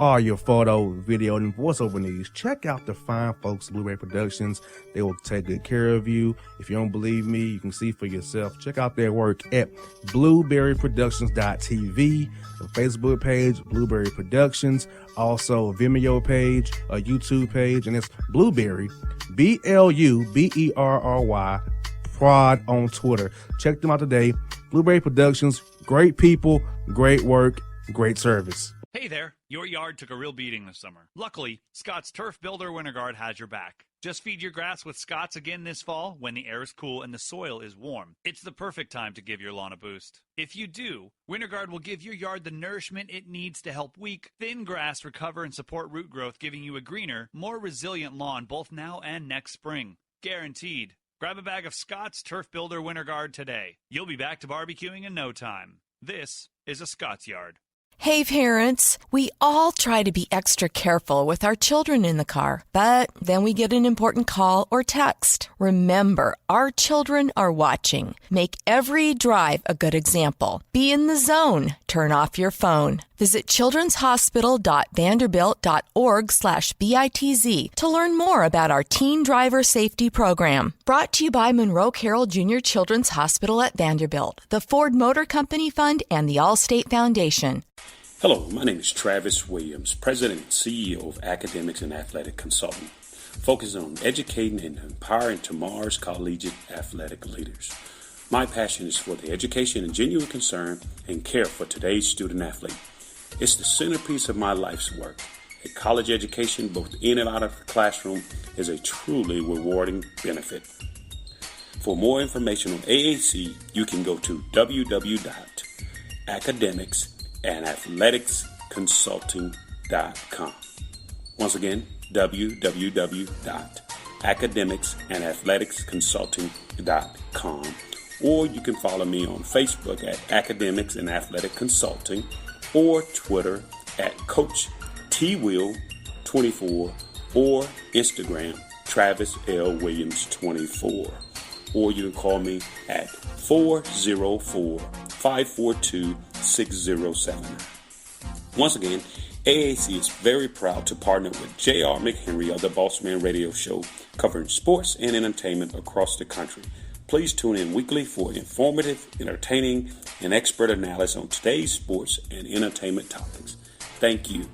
all your photo, video, and voiceover needs, check out the fine folks at Blueberry Productions. They will take good care of you. If you don't believe me, you can see for yourself. Check out their work at blueberryproductions.tv, the Facebook page, Blueberry Productions, also a Vimeo page, a YouTube page, and it's Blueberry, BLUBERRY, Prod on Twitter. Check them out today. Blueberry Productions, great people, great work, great service. Hey there, your yard took a real beating this summer. Luckily, Scott's Turf Builder Winter Guard has your back. Just feed your grass with Scott's again this fall when the air is cool and the soil is warm. It's the perfect time to give your lawn a boost. If you do, Winter Guard will give your yard the nourishment it needs to help weak, thin grass recover and support root growth, giving you a greener, more resilient lawn both now and next spring. Guaranteed. Grab a bag of Scott's Turf Builder Winter Guard today. You'll be back to barbecuing in no time. This is a Scott's Yard. Hey parents, we all try to be extra careful with our children in the car, but then we get an important call or text. Remember, our children are watching. Make every drive a good example. Be in the zone. Turn off your phone. Visit childrenshospital.vanderbilt.org/BITZ to learn more about our teen driver safety program. Brought to you by Monroe Carroll Jr. Children's Hospital at Vanderbilt, the Ford Motor Company Fund, and the Allstate Foundation. Hello, my name is Travis Williams, President and CEO of Academics and Athletic Consulting, focusing on educating and empowering tomorrow's collegiate athletic leaders. My passion is for the education and genuine concern and care for today's student athlete. It's the centerpiece of my life's work. A college education, both in and out of the classroom, is a truly rewarding benefit. For more information on AAC, you can go to www.academicsandathleticsconsulting.com. Once again, www.academicsandathleticsconsulting.com. Or you can follow me on Facebook at Academics and Athletic Consulting, or Twitter at Coach TWill24, or Instagram Travis L. Williams 24. Or you can call me at 404-542-6079. Once again, AAC is very proud to partner with J.R. McHenry of the Bossman Radio Show, covering sports and entertainment across the country. Please tune in weekly for informative, entertaining, and expert analysis on today's sports and entertainment topics. Thank you.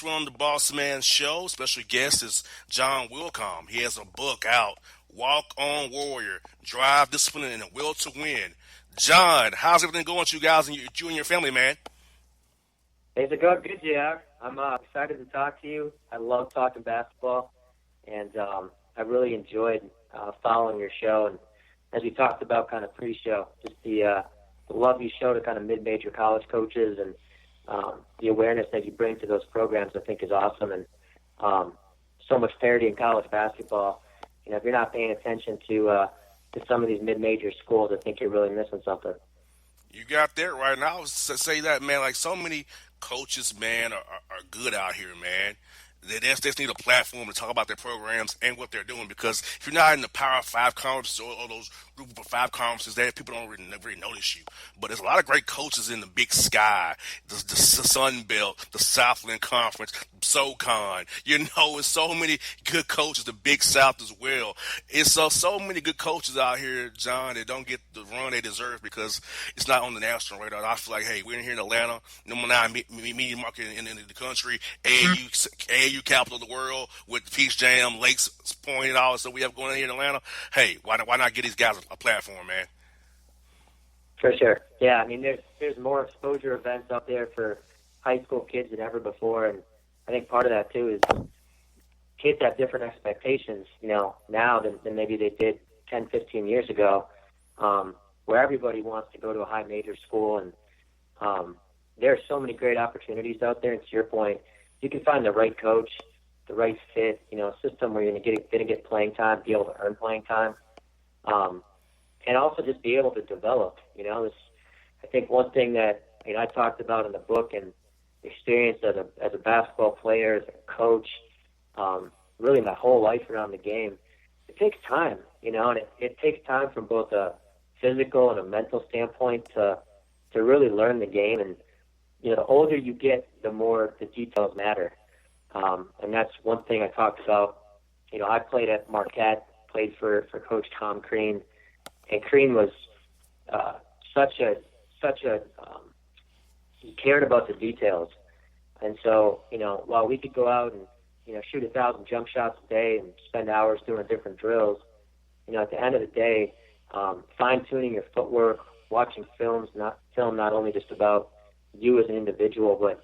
We're on the Bossman Show. Special guest is John Willkom. He has a book out, Walk On Warrior, Drive, Discipline, and the Will to Win. John, how's everything going with you guys and you and your family, man? Things are going good, JR. I'm excited to talk to you. I love talking basketball, and I really enjoyed following your show. And as we talked about kind of pre-show, just the love you show to kind of mid-major college coaches and the awareness that you bring to those programs, I think, is awesome. And so much parity in college basketball. You know, if you're not paying attention to some of these mid-major schools, I think you're really missing something. You got that right. And I would say that, man, like so many coaches, man, are good out here, man. They just need a platform to talk about their programs and what they're doing, because if you're not in the Power 5 conferences or those Group of 5 conferences, there people don't really notice you. But there's a lot of great coaches in the Big Sky, the Sun Belt, the Southland Conference, SoCon. You know, it's so many good coaches, the Big South as well. It's so many good coaches out here, John, that don't get the run they deserve because it's not on the national radar. I feel like, hey, we're here in Atlanta, number 9 media market in the country, AAU capital of the world with Peach Jam, Lakes Point, and all the stuff we have going on here in Atlanta. Hey, why not get these guys a platform, man? For sure. Yeah, I mean, there's more exposure events out there for high school kids than ever before, and I think part of that, too, is kids have different expectations, you know, now than maybe they did 10, 15 years ago, where everybody wants to go to a high major school, and There are so many great opportunities out there, and to your point, you can find the right coach, the right fit, a system where you're going to get playing time, be able to earn playing time, and also just be able to develop. I think one thing that I talked about in the book and experience as a basketball player, as a coach, really my whole life around the game, it takes time, and it takes time from both a physical and a mental standpoint to really learn the game. And the older you get, the more the details matter. And that's one thing I talked about. I played at Marquette, played for Coach Tom Crean, and Crean was such a he cared about the details. And so, while we could go out and shoot 1,000 jump shots a day and spend hours doing different drills, at the end of the day, fine-tuning your footwork, watching film not only just about you as an individual, but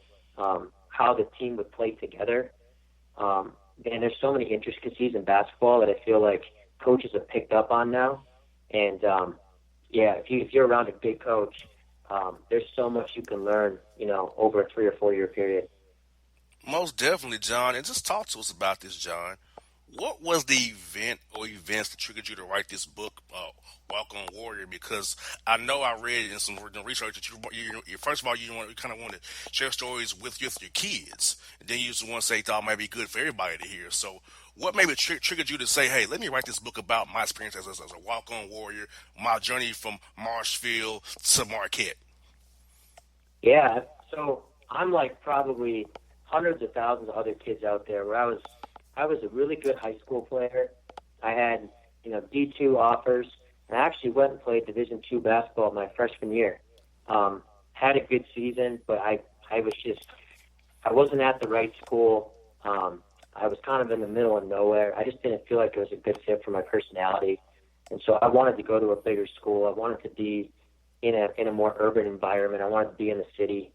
how the team would play together. And there's so many intricacies in basketball that I feel like coaches have picked up on now. And if you're around a good coach, there's so much you can learn, over a 3 or 4 year period. Most definitely, John. And just talk to us about this, John. What was the event or events that triggered you to write this book, Willkom Warrior? Because I know I read in some research that you first of all, you kind of want to share stories with your kids. And then you just want to say thought might be good for everybody to hear. So what maybe triggered you to say, hey, let me write this book about my experience as a Willkom Warrior, my journey from Marshfield to Marquette? Yeah, so I'm like probably hundreds of thousands of other kids out there where I was a really good high school player. I had, D2 offers, and I actually went and played Division II basketball my freshman year. Had a good season, but I wasn't at the right school. I was kind of in the middle of nowhere. I just didn't feel like it was a good fit for my personality. And so I wanted to go to a bigger school. I wanted to be in a more urban environment. I wanted to be in the city.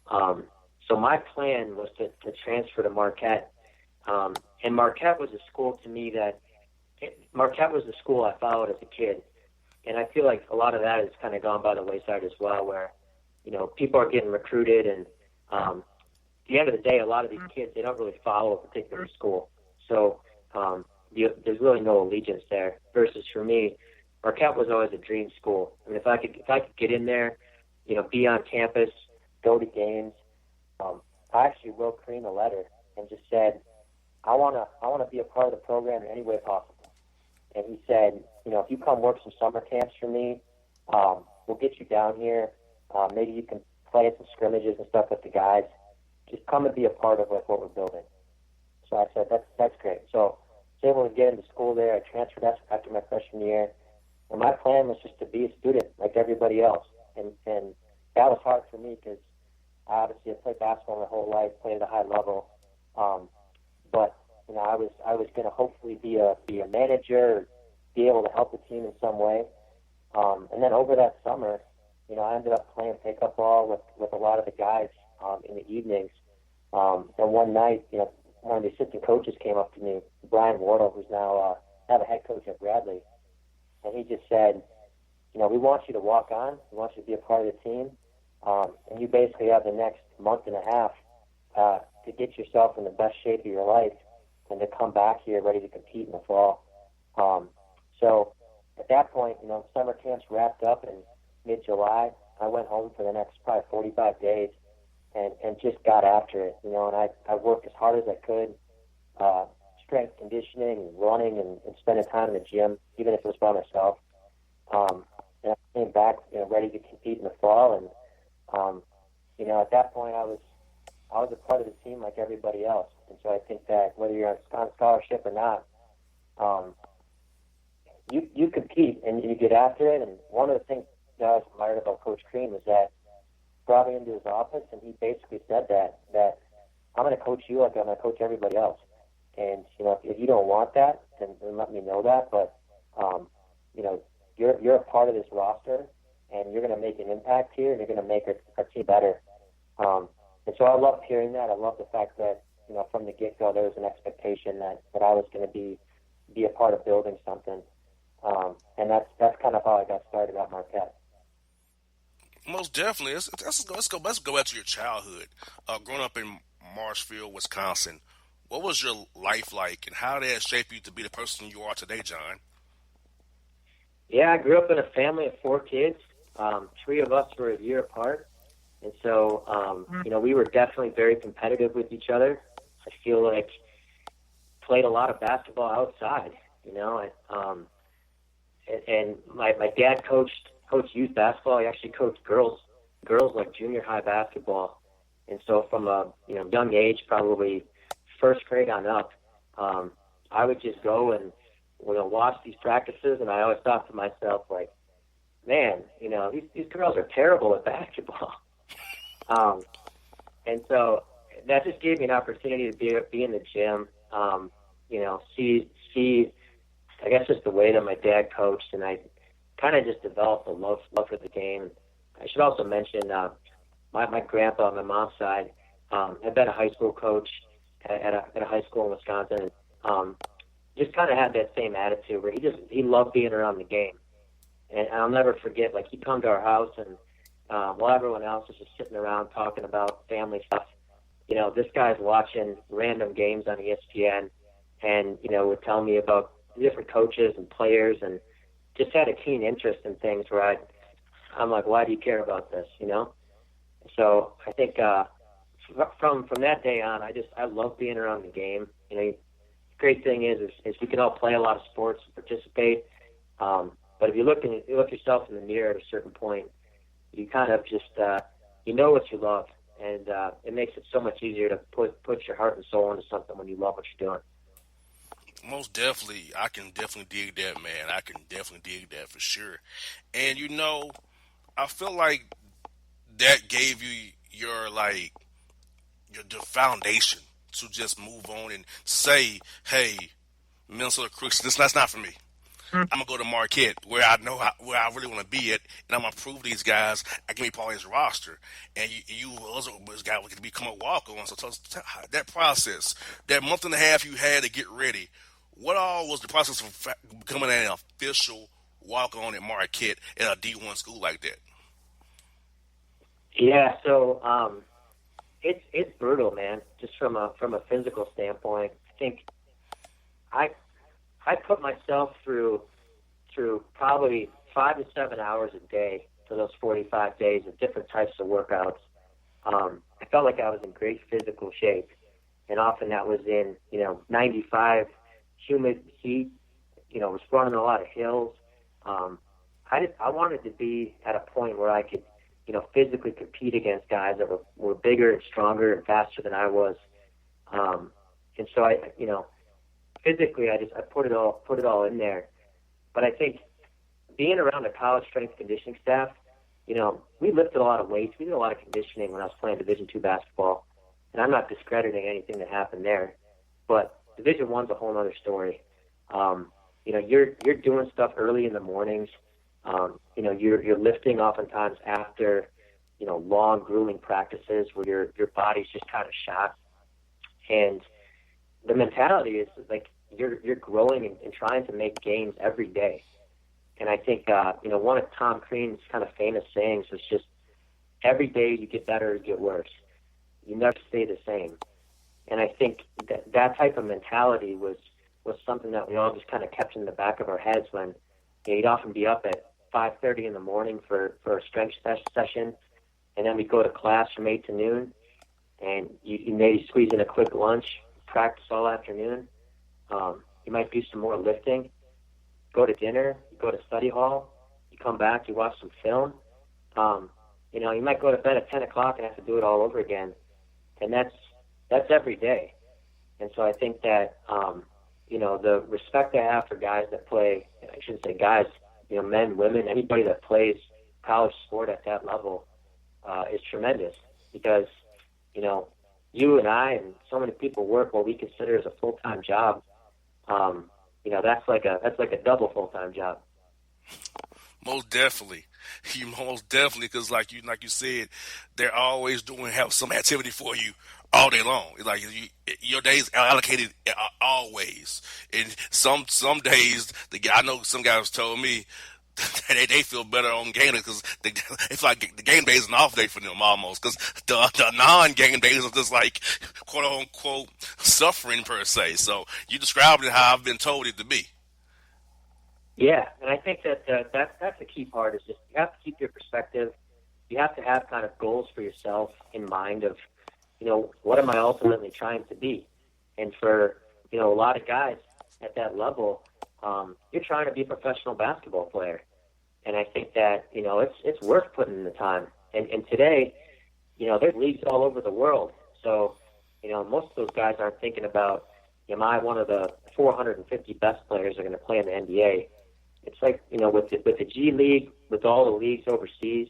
So my plan was to transfer to Marquette. And Marquette was a school to me Marquette was the school I followed as a kid. And I feel like a lot of that has kind of gone by the wayside as well, where, people are getting recruited. And at the end of the day, a lot of these kids, they don't really follow a particular school. So there's really no allegiance there. Versus for me, Marquette was always a dream school. I mean, if I could get in there, be on campus, go to games, I actually wrote Crean a letter and just said, I want to be a part of the program in any way possible. And he said, if you come work some summer camps for me, we'll get you down here. Maybe you can play at some scrimmages and stuff with the guys. Just come and be a part of what we're building. So I said, that's great. So I was able to get into school there. I transferred after my freshman year. And my plan was just to be a student like everybody else. And that was hard for me because obviously I played basketball my whole life, played at a high level. But I was going to hopefully be a manager, be able to help the team in some way. And then over that summer, I ended up playing pickup ball with a lot of the guys in the evenings. And one night, one of the assistant coaches came up to me, Brian Wardle, who's now the head coach at Bradley, and he just said, we want you to walk on. We want you to be a part of the team. And you basically have the next month and a half to get yourself in the best shape of your life and to come back here ready to compete in the fall. So at that point, summer camps wrapped up in mid-July. I went home for the next probably 45 days and just got after it, and I worked as hard as I could, strength conditioning and running and spending time in the gym, even if it was by myself. And I came back, ready to compete in the fall. And, at that point I was a part of the team like everybody else. And so I think that whether you're on scholarship or not, you compete and you get after it. And one of the things that I was admired about Coach Crean was that he brought me into his office and he basically said that I'm going to coach you like I'm going to coach everybody else. And, if you don't want that, then let me know that. But, you're a part of this roster and you're going to make an impact here and you're going to make our team better. And so I loved hearing that. I love the fact that, from the get-go, there was an expectation that I was going to be a part of building something. And that's kind of how I got started at Marquette. Most definitely. Let's go back to your childhood. Growing up in Marshfield, Wisconsin, what was your life like, and how did that shape you to be the person you are today, John? Yeah, I grew up in a family of four kids. Three of us were a year apart, and so we were definitely very competitive with each other. I feel like played a lot of basketball outside. And my dad coached youth basketball. He actually coached girls like junior high basketball. And so from a young age, probably first grade on up, I would just go and watch these practices, and I always thought to myself, like, man, these girls are terrible at basketball. And so that just gave me an opportunity to be in the gym, see, I guess, just the way that my dad coached, and I kind of just developed a love for the game. I should also mention my grandpa on my mom's side had been a high school coach at a high school in Wisconsin. Just kind of had that same attitude where he loved being around the game. And I'll never forget, like, he'd come to our house, and while everyone else was just sitting around talking about family stuff, this guy's watching random games on ESPN and, would tell me about different coaches and players, and just had a keen interest in things where I'm like, why do you care about this, So I think from that day on, I love being around the game. The great thing is we can all play a lot of sports and participate, but if you look yourself in the mirror at a certain point, you kind of just what you love, and it makes it so much easier to put your heart and soul into something when you love what you're doing. Most definitely. I can definitely dig that, man. I can definitely dig that for sure. And I feel like that gave you the foundation to just move on and say, hey, Minnesota Crooks, that's not for me. I'm gonna go to Marquette, where I know where I really want to be at, and I'm gonna prove these guys I can be part of his roster. And you also this guy could become a walk-on. So tell that process, that month and a half you had to get ready. What all was the process of becoming an official walk-on at Marquette at a D1 school like that? Yeah, so it's brutal, man. Just from a physical standpoint, I think I put myself through probably 5 to 7 hours a day for those 45 days of different types of workouts. I felt like I was in great physical shape, and often that was in 95 humid heat. Was running a lot of hills. I wanted to be at a point where I could physically compete against guys that were bigger and stronger and faster than I was. And so physically I put it all in there. But I think being around a college strength conditioning staff, we lifted a lot of weights. We did a lot of conditioning when I was playing Division II basketball. And I'm not discrediting anything that happened there, but Division I's a whole other story. You're doing stuff early in the mornings. You're lifting oftentimes after, long grueling practices where your body's just kind of shot. And the mentality is like you're growing and trying to make gains every day. And I think, one of Tom Crean's kind of famous sayings was just, every day you get better, you get worse. You never stay the same. And I think that type of mentality was something that we all just kind of kept in the back of our heads when you'd often be up at 5:30 in the morning for a strength session, and then we'd go to class from 8 to noon, and you maybe squeeze in a quick lunch, practice all afternoon. You might do some more lifting, go to dinner, you go to study hall, you come back, you watch some film. You might go to bed at 10 o'clock and have to do it all over again. And that's every day. And so I think that, the respect I have for guys that play, I shouldn't say guys, men, women, anybody that plays college sport at that level is tremendous, because, you and I and so many people work what we consider as a full-time job. That's like a double full-time job. Most definitely. Most definitely, because like you said, they're always have some activity for you all day long. It's like your days are allocated always. And some days, I know some guys told me they feel better on game day because it's like the game day is an off day for them almost because the non-game days are just like quote unquote suffering per se. So you described it how I've been told it to be. Yeah, and I think that that's the key part is just you have to keep your perspective. You have to have kind of goals for yourself in mind of, what am I ultimately trying to be? And for, a lot of guys at that level, you're trying to be a professional basketball player. And I think that, it's worth putting in the time. And today, there's leagues all over the world. So, most of those guys aren't thinking about, am I one of the 450 best players that are going to play in the NBA? It's like, with the G League, with all the leagues overseas,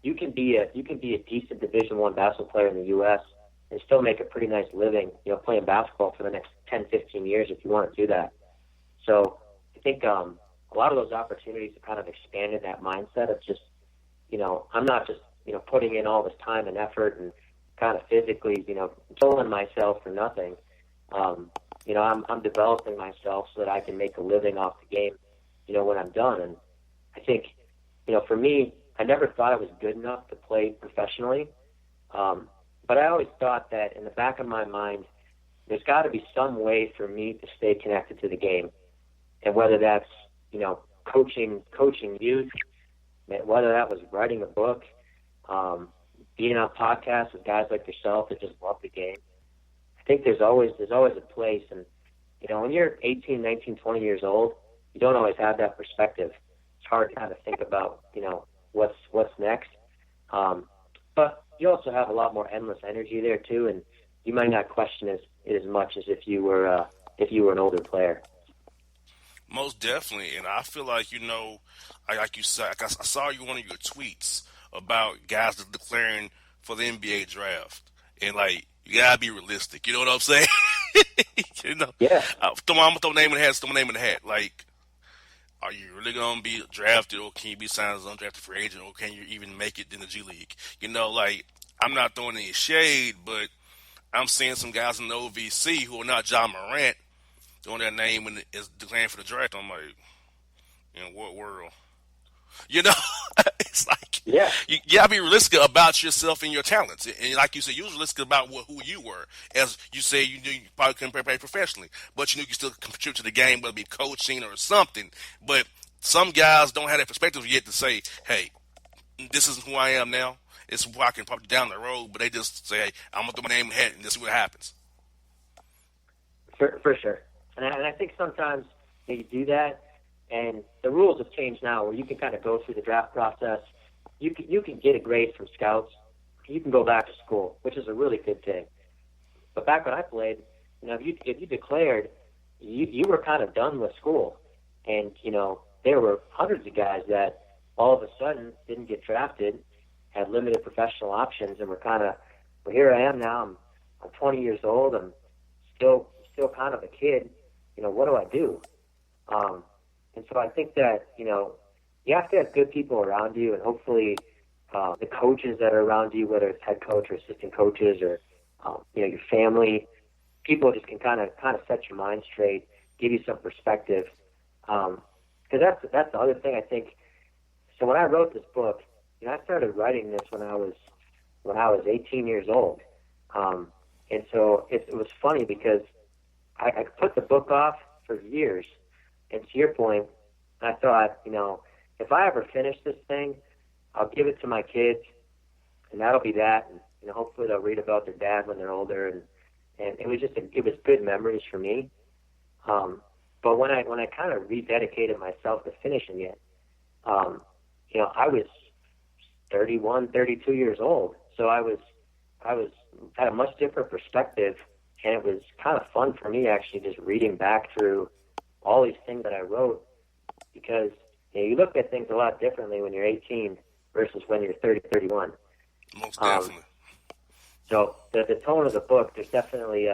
you can be a decent Division I basketball player in the U.S. and still make a pretty nice living, playing basketball for the next 10, 15 years if you want to do that. So I think a lot of those opportunities have kind of expanded that mindset of just, I'm not just, putting in all this time and effort and kind of physically, killing myself for nothing. I'm developing myself so that I can make a living off the game, when I'm done. And I think, for me, I never thought I was good enough to play professionally. But I always thought that in the back of my mind, there's got to be some way for me to stay connected to the game. And whether that's, coaching youth, whether that was writing a book, being on podcasts with guys like yourself that just love the game. I think there's always a place. And, when you're 18, 19, 20 years old, you don't always have that perspective. It's hard to kind of think about, what's next. But you also have a lot more endless energy there too, and you might not question it as much as if you were an older player. Most definitely, and I feel like like you said, I saw you one of your tweets about guys that declaring for the NBA draft, and like you gotta be realistic. You know what I'm saying? Yeah. I'm gonna throw a name in the hat. Throw a name in the hat. Like, are you really gonna be drafted, or can you be signed as an undrafted free agent, or can you even make it in the G League? Like I'm not throwing any shade, but I'm seeing some guys in the OVC who are not John Morant throwing their name and is declaring for the draft. I'm like, in what world? It's like, yeah, you gotta be realistic about yourself and your talents. And like you said, you was realistic about who you were. As you say, you knew you probably couldn't play professionally, but you knew you could still contribute to the game, whether it be coaching or something. But some guys don't have that perspective yet to say, hey, this isn't who I am now. It's who I can probably down the road, but they just say, hey, I'm going to throw my name in the hat and just see what happens. For sure. And I think sometimes you do that, and the rules have changed now where you can kind of go through the draft process. You can get a grade from scouts. You can go back to school, which is a really good thing. But back when I played, if you declared, you were kind of done with school. And, there were hundreds of guys that all of a sudden didn't get drafted, had limited professional options, and were kind of, well, here I am now. I'm 20 years old. I'm still kind of a kid. What do I do? And so I think that, you have to have good people around you, and hopefully the coaches that are around you, whether it's head coach or assistant coaches or, your family, people just can kind of set your mind straight, give you some perspective. Because that's the other thing I think. So when I wrote this book, I started writing this when I was 18 years old. And so it was funny because I put the book off for years. And to your point, I thought, if I ever finish this thing, I'll give it to my kids, and that'll be that. And hopefully they'll read about their dad when they're older. And it was it was good memories for me. But when I kind of rededicated myself to finishing it, I was 31, 32 years old. So I had a much different perspective, and it was kind of fun for me actually just reading back through all these things that I wrote, because you look at things a lot differently when you're 18 versus when you're 30, 31. Most definitely. So the tone of the book, there's definitely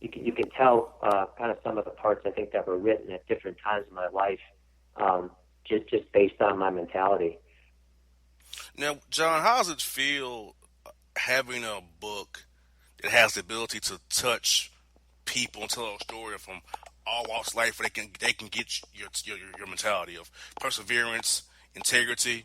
you can tell kind of some of the parts I think that were written at different times in my life, just based on my mentality. Now, John, how does it feel having a book that has the ability to touch people and tell a story from all walks of life where they can get your mentality of perseverance, integrity,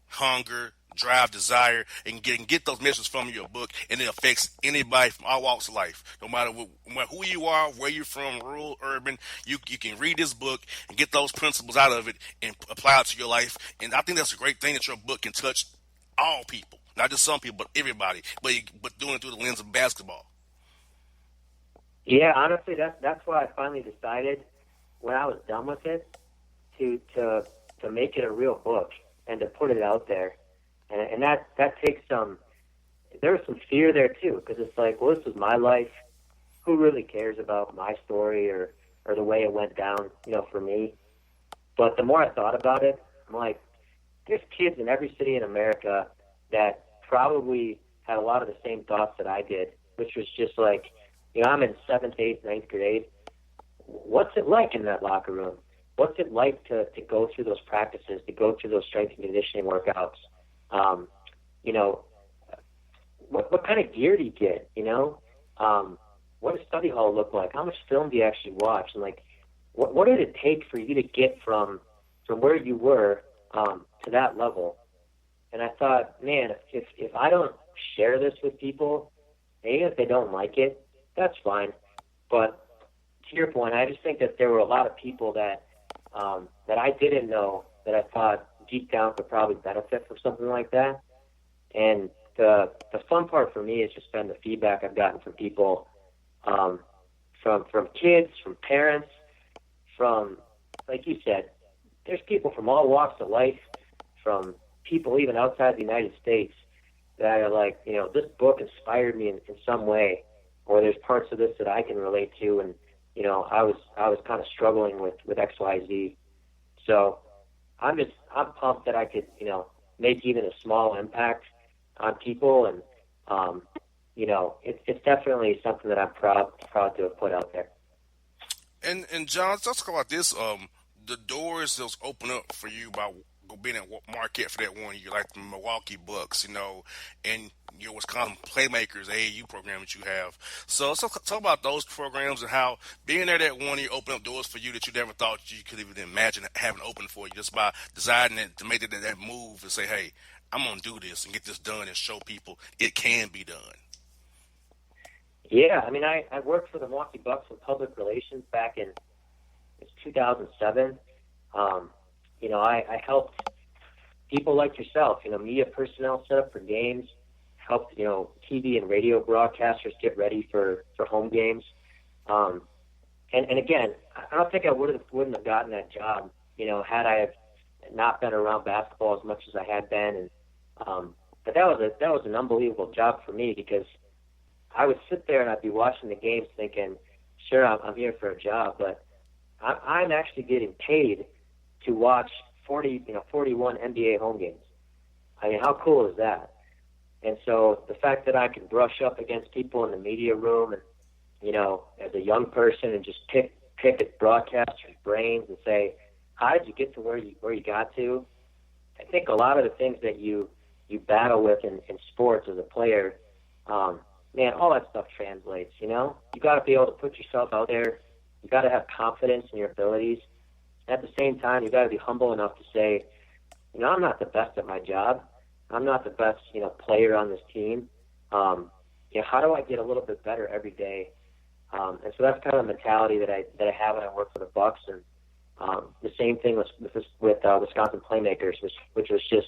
hunger, drive, desire, and get those messages from your book, and it affects anybody from all walks of life. No matter who you are, where you're from, rural, urban, you can read this book and get those principles out of it and apply it to your life. And I think that's a great thing that your book can touch all people, not just some people, but everybody, but doing it through the lens of basketball. Yeah, honestly, that's why I finally decided when I was done with it to make it a real book and to put it out there. And that takes some, there was some fear there too, because it's like, well, this was my life. Who really cares about my story or the way it went down, for me? But the more I thought about it, I'm like, there's kids in every city in America that probably had a lot of the same thoughts that I did, which was just like, I'm in 7th, 8th, 9th grade. What's it like in that locker room? What's it like to go through those practices, to go through those strength and conditioning workouts? What kind of gear do you get? What does study hall look like? How much film do you actually watch? And like, what did it take for you to get from where you were to that level? And I thought, man, if I don't share this with people, even if they don't like it, that's fine. But to your point, I just think that there were a lot of people that I didn't know that I thought deep down could probably benefit from something like that. And the fun part for me has just been the feedback I've gotten from people, from kids, from parents, from, like you said, there's people from all walks of life, from people even outside the United States that are like, this book inspired me in some way, or there's parts of this that I can relate to, and I was kind of struggling with XYZ. So I'm pumped that I could, make even a small impact on people, and it's definitely something that I'm proud to have put out there. And John, let's talk about this. The doors that was open up for you by being at Marquette for that 1 year, like the Milwaukee Bucks, and your Wisconsin Playmakers, the AAU program that you have. So let's talk about those programs and how being there that 1 year opened up doors for you that you never thought you could even imagine having open for you, just by deciding to make that move and say, hey, I'm going to do this and get this done and show people it can be done. Yeah, I mean, I worked for the Milwaukee Bucks in public relations back in 2007. I helped people like yourself, media personnel set up for games, helped, TV and radio broadcasters get ready for home games. And again, I don't think I wouldn't have gotten that job, had I have not been around basketball as much as I had been. And but that was an unbelievable job for me, because I would sit there and I'd be watching the games thinking, sure, I'm here for a job, but I'm actually getting paid to watch 41 NBA home games. I mean, how cool is that? And so the fact that I can brush up against people in the media room and, as a young person, and just pick at broadcasters' brains and say, how did you get to where you got to? I think a lot of the things that you battle with in sports as a player, man, all that stuff translates, You got to be able to put yourself out there. You got to have confidence in your abilities. At the same time, you got to be humble enough to say, I'm not the best at my job. I'm not the best, player on this team. How do I get a little bit better every day? And so that's kind of the mentality that I have when I work for the Bucks. And the same thing with Wisconsin Playmakers, which was just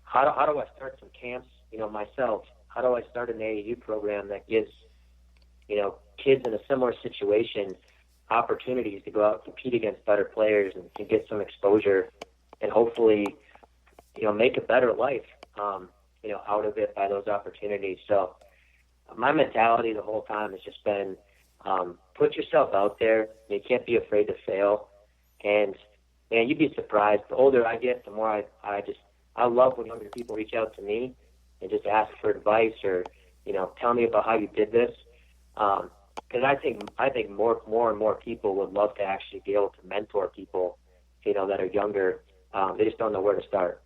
how do I start some camps, myself? How do I start an AAU program that gives, kids in a similar situation opportunities to go out and compete against better players and to get some exposure and hopefully, make a better life, out of it by those opportunities. So my mentality the whole time has just been, put yourself out there. You can't be afraid to fail. And man, you'd be surprised. The older I get, the more I love when younger people reach out to me and just ask for advice or, tell me about how you did this. Because I think more and more people would love to actually be able to mentor people, that are younger. They just don't know where to start.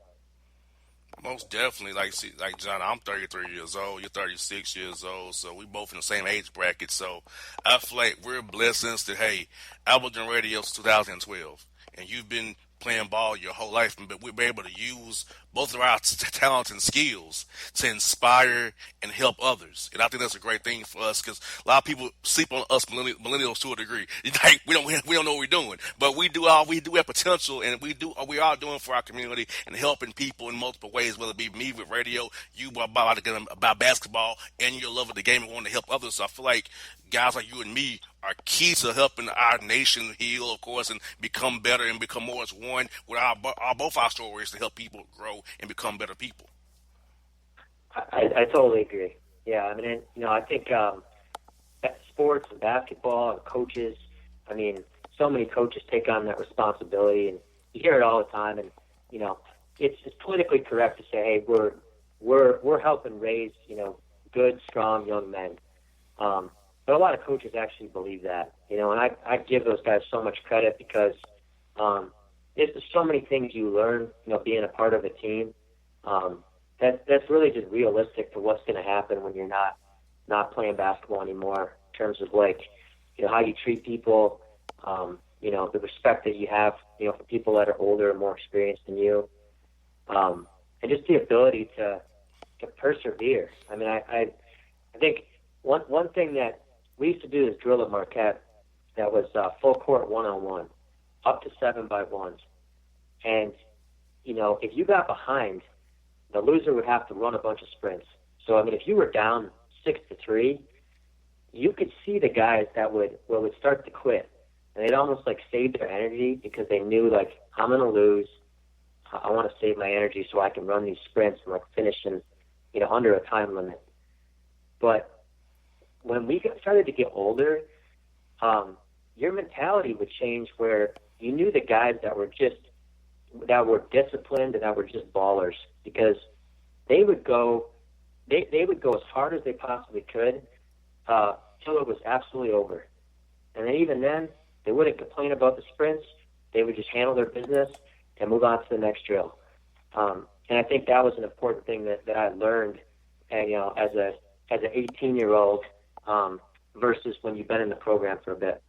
Most definitely, like John, I'm 33 years old. You're 36 years old, so we both in the same age bracket. So I feel like we're blessings that hey, I've been doing radio since 2012, and you've been playing ball your whole life, but we've been able to use both of our talents and skills to inspire and help others. And I think that's a great thing for us because a lot of people sleep on us millennials to a degree. Like we don't know what we're doing, but we do have potential, and we are doing for our community and helping people in multiple ways. Whether it be me with radio, you about basketball, and your love of the game and wanting to help others. So I feel like guys like you and me are key to helping our nation heal, of course, and become better and become more as one with both our stories to help people grow and become better people. I totally agree. Yeah, I mean, I think sports and basketball and coaches, I mean, so many coaches take on that responsibility, and you hear it all the time. And it's politically correct to say, hey, we're helping raise good, strong young men. But a lot of coaches actually believe that, and I give those guys so much credit because there's just so many things you learn, being a part of a team. That's really just realistic to what's going to happen when you're not playing basketball anymore. In terms of how you treat people, the respect that you have, for people that are older and more experienced than you, and just the ability to persevere. I mean, I think one thing that we used to do this drill at Marquette that was full court 1-on-1, up to 7x1s. And, if you got behind, the loser would have to run a bunch of sprints. So, I mean, if you were down 6-3, you could see the guys that would start to quit. And they'd almost save their energy because they knew I'm going to lose. I want to save my energy so I can run these sprints and finish in, under a time limit. But when we started to get older, your mentality would change where you knew the guys that were disciplined and that were just ballers because they would go as hard as they possibly could till it was absolutely over. And then even then, they wouldn't complain about the sprints. They would just handle their business and move on to the next drill. And I think that was an important thing that I learned, as an 18-year-old. Versus when you've been in the program for a bit.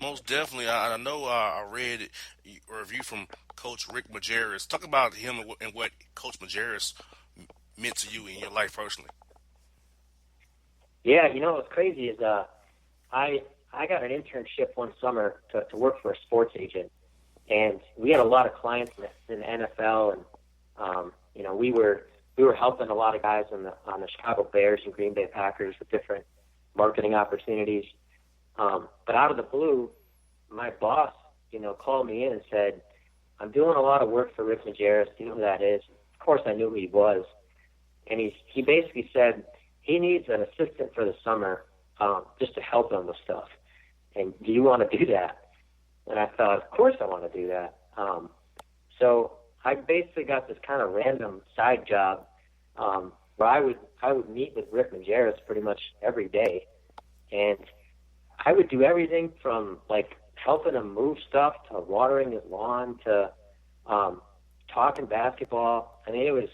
Most definitely. I know I read a review from Coach Rick Majerus. Talk about him and what Coach Majerus meant to you in your life personally. Yeah, what's crazy is I got an internship one summer to work for a sports agent, and we had a lot of clients in the NFL, and we were helping a lot of guys on the Chicago Bears and Green Bay Packers with different marketing opportunities. But out of the blue, my boss, called me in and said, I'm doing a lot of work for Rick Majerus. Do you know who that is? Of course I knew who he was. And he basically said he needs an assistant for the summer just to help him with stuff. And do you want to do that? And I thought, of course I want to do that. So I basically got this kind of random side job where I would meet with Rick Majerus pretty much every day, and I would do everything from helping him move stuff to watering his lawn to talking basketball. I mean, it was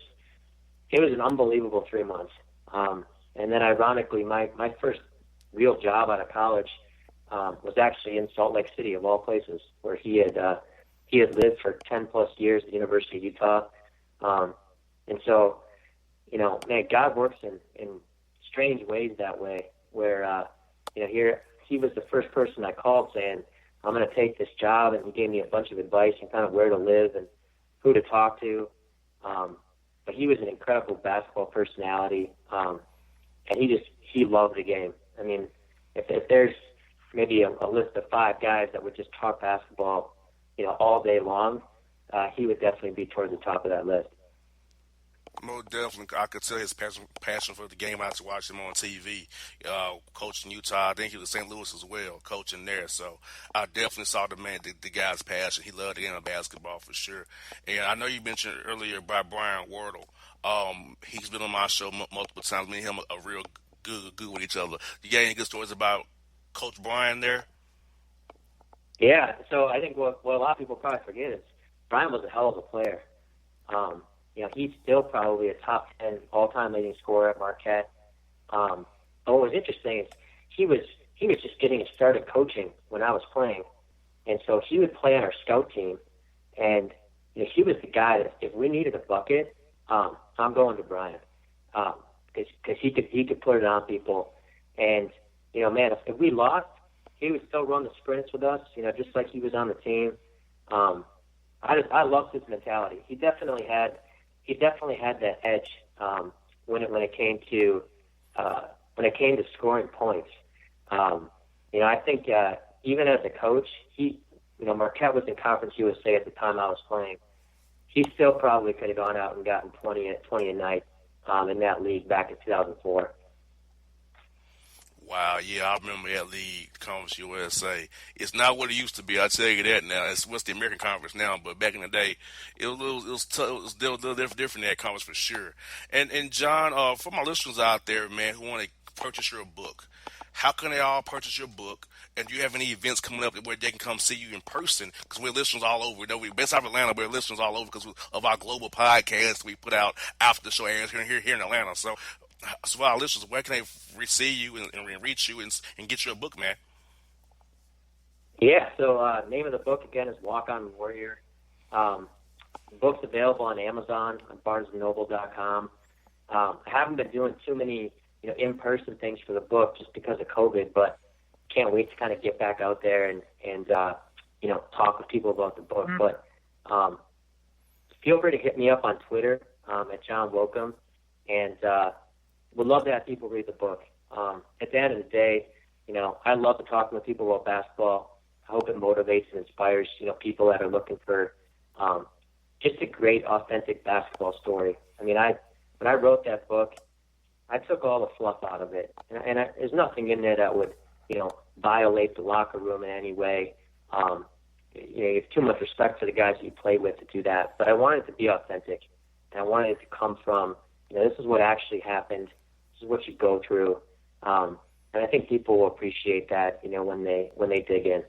an unbelievable 3 months. And then ironically, my first real job out of college was actually in Salt Lake City, of all places, where he had lived for 10 plus years at the University of Utah. And so, man, God works in strange ways that way, where, here he was the first person I called saying, I'm going to take this job, and he gave me a bunch of advice and kind of where to live and who to talk to. But he was an incredible basketball personality, and he loved the game. I mean, if there's maybe a list of 5 guys that would just talk basketball, all day long, he would definitely be towards the top of that list. Most definitely, I could tell his passion for the game. I used to watch him on TV, coaching Utah. I think he was St. Louis as well, coaching there. So I definitely saw the guy's passion. He loved the game of basketball for sure. And I know you mentioned earlier about Brian Wardle. He's been on my show multiple times. Me and him are real good with each other. You got any good stories about Coach Brian there? Yeah. So I think what a lot of people probably forget is Brian was a hell of a player. he's still probably a top 10 all-time leading scorer at Marquette. But what was interesting is he was just getting started coaching when I was playing, and so he would play on our scout team, and he was the guy that if we needed a bucket, I'm going to Brian, because he could put it on people, and man, if we lost, he would still run the sprints with us, just like he was on the team. I loved his mentality. He definitely had that edge when it came to scoring points. I think even as a coach, Marquette was in Conference USA at the time I was playing. He still probably could have gone out and gotten 20 a night in that league back in 2004. Wow, yeah, I remember that league, Conference USA. It's not what it used to be. I'll tell you that now. It's what's the American Conference now, but back in the day, it was still a little different in that conference for sure. And John, for my listeners out there, man, who want to purchase your book, how can they all purchase your book? And do you have any events coming up where they can come see you in person? Because we're listeners all over. We're based out of Atlanta, but we're listeners all over because of our global podcast we put out after the show airs here in Atlanta. So for our listeners, where can they see you and reach you and get your book, man? Yeah, so name of the book, again, is Walk On Warrior. The book's available on Amazon, on BarnesandNoble.com. I haven't been doing too many in-person things for the book just because of COVID, but can't wait to kind of get back out there and talk with people about the book. But feel free to hit me up on Twitter at John Willkom, and would love to have people read the book. At the end of the day, I love to talk with people about basketball. I hope it motivates and inspires, people that are looking for just a great, authentic basketball story. I mean, when I wrote that book, I took all the fluff out of it, and there's nothing in there that would, violate the locker room in any way. You have too much respect for the guys that you play with to do that. But I wanted it to be authentic, and I wanted it to come from, this is what actually happened. This is what you go through. And I think people will appreciate that, when they dig in.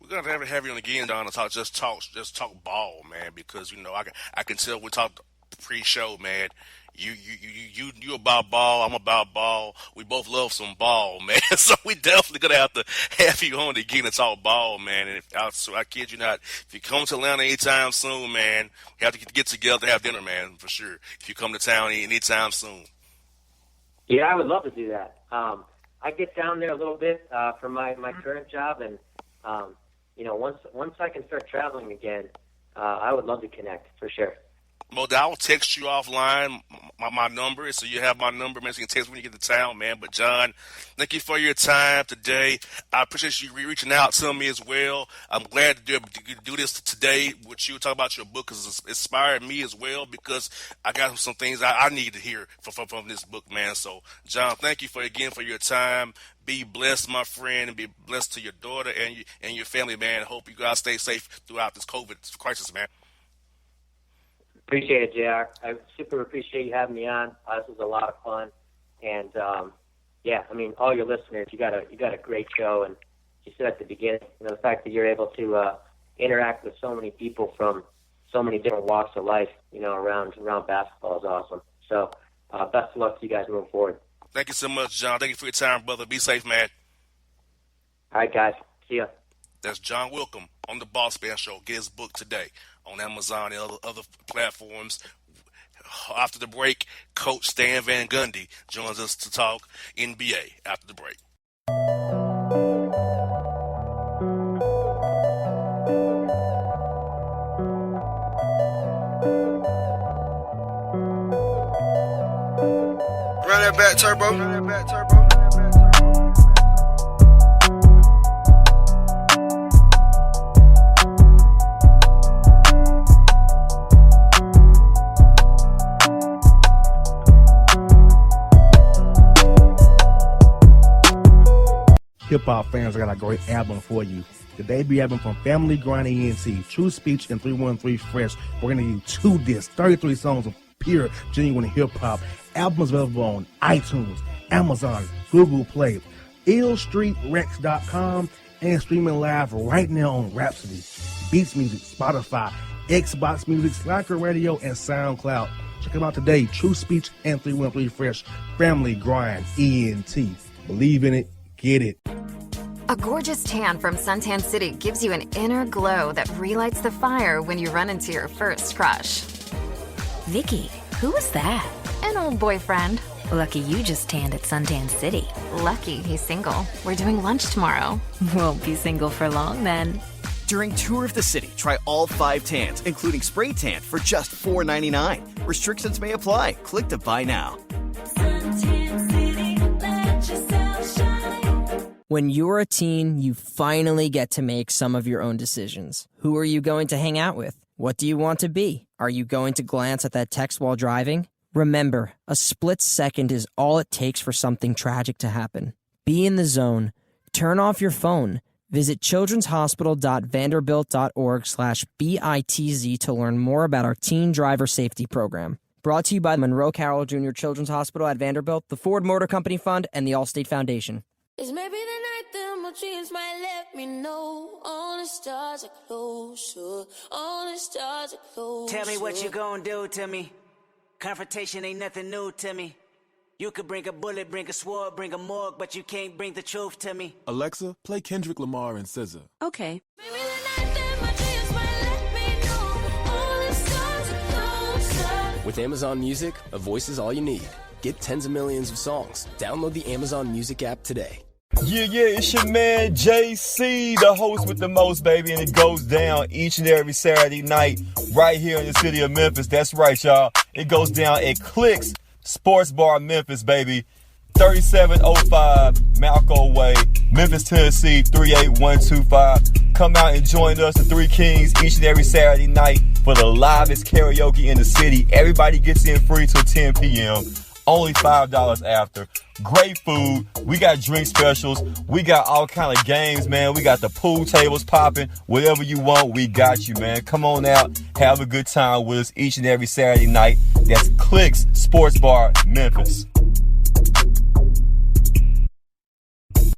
We're gonna have you on again, Don, to talk ball, man, because I can tell we talked pre-show, man. You about ball, I'm about ball. We both love some ball, man. So we definitely gonna have to have you on again to talk ball, man. And I kid you not, if you come to Atlanta anytime soon, man, we have to get together to have dinner, man, for sure. If you come to town anytime soon. Yeah, I would love to do that. I get down there a little bit for my current job, and once I can start traveling again, I would love to connect for sure. Well, I'll text you offline my number, so you have my number, man, so you can text when you get to town, man. But, John, thank you for your time today. I appreciate you reaching out to me as well. I'm glad to do this today with you, talk about your book, because it's inspired me as well, because I got some things I need to hear from this book, man. So, John, thank you for your time. Be blessed, my friend, and be blessed to your daughter and your family, man. Hope you guys stay safe throughout this COVID crisis, man. Appreciate it, JR. I super appreciate you having me on. This was a lot of fun, and all your listeners, you got a great show. And you said at the beginning, the fact that you're able to interact with so many people from so many different walks of life, around basketball is awesome. So, best of luck to you guys moving forward. Thank you so much, John. Thank you for your time, brother. Be safe, man. All right, guys. See ya. That's John Willkom on the Bossman Show. Get his book today on Amazon and other platforms. After the break, Coach Stan Van Gundy joins us to talk NBA after the break. Run that back, Turbo. Hip-hop fans, I got a great album for you. The debut album from Family Grind ENT, True Speech and 313 Fresh. We're going to give you 2 discs, 33 songs of pure, genuine hip-hop. Album is available on iTunes, Amazon, Google Play, illstreetrex.com, and streaming live right now on Rhapsody, Beats Music, Spotify, Xbox Music, Slacker Radio, and SoundCloud. Check them out today. True Speech and 313 Fresh. Family Grind ENT. Believe in it. Get it. A gorgeous tan from Suntan City gives you an inner glow that relights the fire when you run into your first crush. Vicky, who was that? An old boyfriend. Lucky you just tanned at Suntan City. Lucky he's single. We're doing lunch tomorrow. Won't be single for long then. During Tour of the City, try all 5 tans, including spray tan, for just $4.99. Restrictions may apply. Click to buy now. When you're a teen, you finally get to make some of your own decisions. Who are you going to hang out with? What do you want to be? Are you going to glance at that text while driving? Remember, a split second is all it takes for something tragic to happen. Be in the zone. Turn off your phone. Visit childrenshospital.vanderbilt.org/BITZ to learn more about our teen driver safety program. Brought to you by Monroe Carroll Jr. Children's Hospital at Vanderbilt, the Ford Motor Company Fund, and the Allstate Foundation. It's maybe the night that my dreams might let me know. All the stars are closer. All the stars are closer. Tell me what you gonna do to me. Confrontation ain't nothing new to me. You could bring a bullet, bring a sword, bring a morgue, but you can't bring the truth to me. Alexa, play Kendrick Lamar and SZA. Okay. Maybe the night that my dreams might let me know. All the stars are closer. With Amazon Music, a voice is all you need. Get tens of millions of songs. Download the Amazon Music app today. Yeah, it's your man JC, the host with the most, baby, and it goes down each and every Saturday night right here in the city of Memphis. That's right, y'all. It goes down at Clicks Sports Bar Memphis, baby. 3705 Malco Way, Memphis, Tennessee, 38125. Come out and join us, the Three Kings, each and every Saturday night for the livest karaoke in the city. Everybody gets in free till 10 p.m. Only $5 after. Great food. We got drink specials. We got all kind of games, man. We got the pool tables popping. Whatever you want, we got you, man. Come on out. Have a good time with us each and every Saturday night. That's Clicks Sports Bar, Memphis.